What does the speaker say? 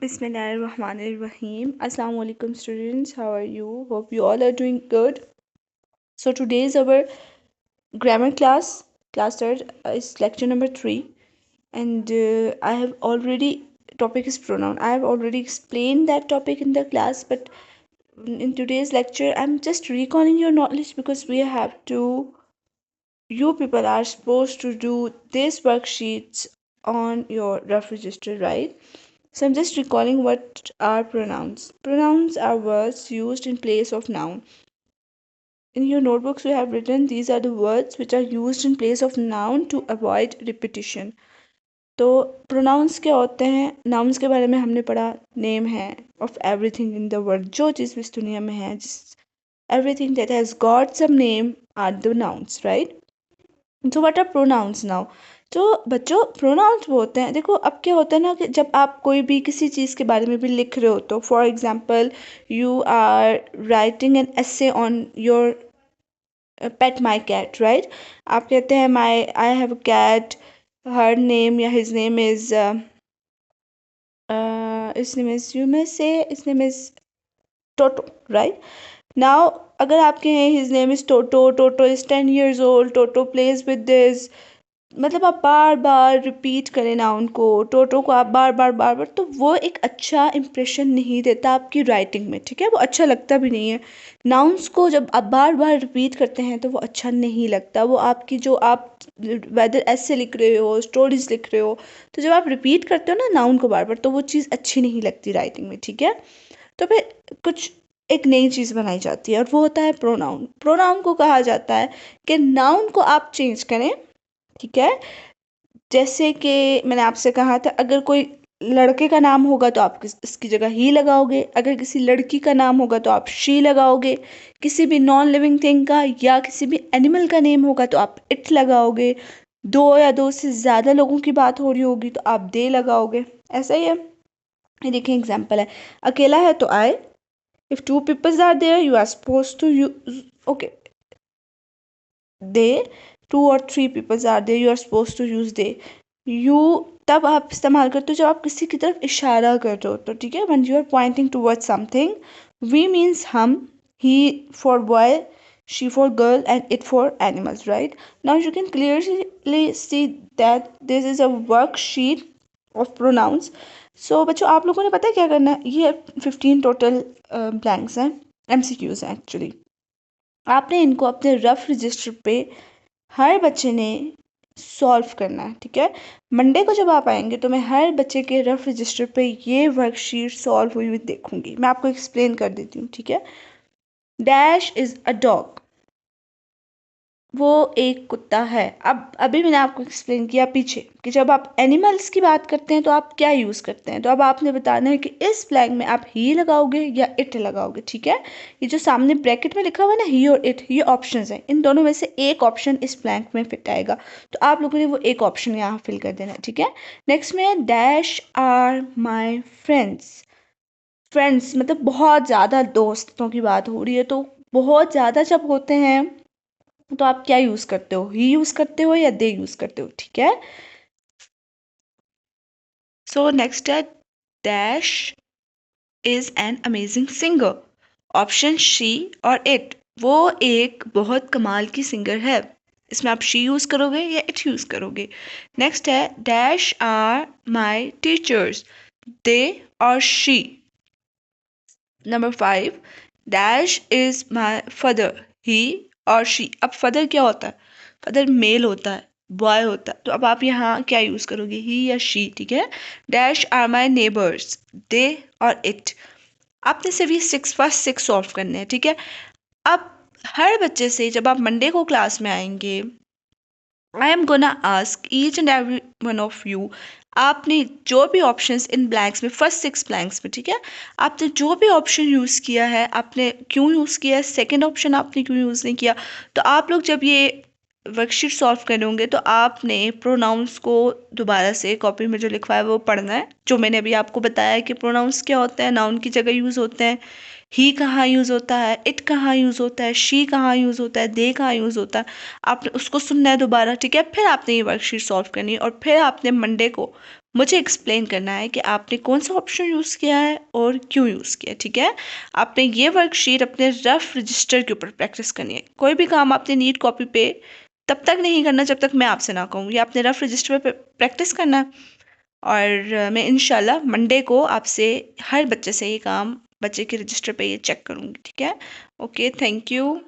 Bismillahirrahmanirrahim. Assalamu alaikum students. How are you? Hope you all are doing good. So today is our grammar class. Class third is lecture number 3, and I have already topic is pronoun. I have already explained that topic in the class, but in today's lecture, I'm just recalling your knowledge because we have to. You people are supposed to do these worksheets on your rough register, right? So I'm just recalling what are pronouns. Pronouns are words used in place of noun. In your notebooks, you have written these are the words which are used in place of noun to avoid repetition. तो pronouns क्या होते हैं? Nouns के बारे में हमने पढ़ा. Name है of everything in the world. जो चीज़ इस दुनिया में है, everything that has got some name are the nouns, right? तो व्हाट आर प्रोनाउंस नाउ? तो बच्चों प्रोनाउंस वो होते हैं, देखो अब क्या होता है ना कि जब आप कोई भी किसी चीज़ के बारे में भी लिख रहे हो, तो for example you are writing an essay on your pet my cat, right? आप कहते हैं my I have a cat, her name या his name is his name is, you may say his name is Toto, right? Now अगर आप कहें his name is Toto, Toto is 10 years old, Toto plays with this, मतलब आप बार बार repeat करें ना उनको, टोटो को आप बार बार बार बार, तो वो एक अच्छा इंप्रेशन नहीं देता आपकी राइटिंग में, ठीक है? वो अच्छा लगता भी नहीं है. नाउन्स को जब आप बार बार रिपीट करते हैं तो वो अच्छा नहीं लगता. वो आपकी जो आप वेदर ऐसे लिख रहे हो, स्टोरीज लिख रहे हो, तो जब आप रिपीट करते हो ना नाउन को बार बार, तो वो चीज़ अच्छी नहीं लगती राइटिंग में, ठीक है? तो फिर कुछ एक नई चीज़ बनाई जाती है और वो होता है प्रोनाउन. प्रोनाउन को कहा जाता है कि नाउन को आप चेंज करें, ठीक है? जैसे कि मैंने आपसे कहा था, अगर कोई लड़के का नाम होगा तो आप इसकी जगह ही लगाओगे, अगर किसी लड़की का नाम होगा तो आप शी लगाओगे, किसी भी नॉन लिविंग थिंग का या किसी भी एनिमल का नेम होगा तो आप इट लगाओगे, दो या दो से ज़्यादा लोगों की बात हो रही होगी तो आप दे लगाओगे. ऐसा ही है. ये देखिए एग्जाम्पल है. अकेला है तो I. If two peoples are there you are suppose to use, okay, they. Two और three peoples are there you are suppose to use they. You तब आप इस्तेमाल करते हो जब आप किसी की तरफ इशारा कर रहे हो, तो ठीक है? When you are pointing towards something. We means हम, he for boy, she for girl, and it for animals, right? Now you can clearly see that this is a worksheet of pronouns. So बच्चों आप लोगों ने पता है क्या करना है? ये 15 टोटल ब्लैंक्स हैं, MCQs हैं एक्चुअली. आपने इनको अपने रफ रजिस्टर पे हर बच्चे ने सॉल्व करना है, ठीक है? मंडे को जब आप आएंगे तो मैं हर बच्चे के रफ रजिस्टर पे ये वर्कशीट सॉल्व हुई हुई देखूंगी. मैं आपको एक्सप्लेन कर देती हूँ, ठीक है? Dash is a dog. वो एक कुत्ता है. अब अभी मैंने आपको एक्सप्लेन किया पीछे कि जब आप एनिमल्स की बात करते हैं तो आप क्या यूज़ करते हैं, तो अब आपने बताना है कि इस ब्लैंक में आप ही लगाओगे या इट लगाओगे, ठीक है? ये जो सामने ब्रैकेट में लिखा हुआ है ना, ही और इट, ये ऑप्शंस हैं. इन दोनों में से एक ऑप्शन इस ब्लैंक में फिट आएगा, तो आप लोगों ने वो एक ऑप्शन यहाँ फिल कर देना है, ठीक है? नेक्स्ट में dash are my friends. Friends मतलब बहुत ज़्यादा दोस्तों की बात हो रही है, तो बहुत ज़्यादा जब होते हैं तो आप क्या यूज़ करते हो? ही यूज़ करते हो या दे यूज़ करते हो, ठीक है? सो नेक्स्ट है dash is an amazing singer. Option she और इट. वो एक बहुत कमाल की सिंगर है. इसमें आप शी यूज़ करोगे या इट यूज़ करोगे? नेक्स्ट है dash are my teachers. They और she. Number 5, dash is my father. He और शी. अब फादर क्या होता है? फादर मेल होता है, बॉय होता है, तो अब आप यहाँ क्या यूज़ करोगे? ही या शी, ठीक है? Dash are my neighbours. They और इट. आपने सिर्फ ये फर्स्ट सिक्स सॉल्व करने हैं, ठीक है? अब हर बच्चे से जब आप मंडे को क्लास में आएंगे, I am gonna ask each and every one of you, आपने जो भी ऑप्शंस इन ब्लैंक्स में, फर्स्ट 6 ब्लैंक्स में, ठीक है, आपने जो भी ऑप्शन यूज़ किया है, आपने क्यों यूज़ किया है, सेकंड ऑप्शन आपने क्यों यूज़ नहीं किया, तो आप लोग जब ये वर्कशीट सॉल्व करने होंगे तो आपने प्रोनाउंस को दोबारा से कॉपी में जो लिखवा है वो पढ़ना है, जो मैंने अभी आपको बताया है कि प्रोनाउंस क्या होते हैं, नाउन की जगह यूज़ होते हैं. ही कहाँ यूज़ होता है, इट कहाँ यूज़ होता है, शी कहाँ यूज़ होता है, दे कहाँ यूज़ होता है। आपने उसको सुनना है दोबारा, ठीक है। फिर आपने ये वर्कशीट सॉल्व करनी है और फिर आपने मंडे को मुझे एक्सप्लेन करना है कि आपने कौन सा ऑप्शन यूज़ किया है और क्यों यूज़ किया, ठीक है। आपने ये वर्कशीट अपने रफ रजिस्टर के ऊपर प्रैक्टिस करनी है। कोई भी काम आपने नीट कॉपी पे तब तक नहीं करना जब तक मैं आपसे ना कहूँ। ये आपने रफ रजिस्टर पे प्रैक्टिस करना है और मैं इंशाल्लाह मंडे को आपसे हर बच्चे से ये काम बच्चे के रजिस्टर पे ये चेक करूँगी, ठीक है। Okay, thank you.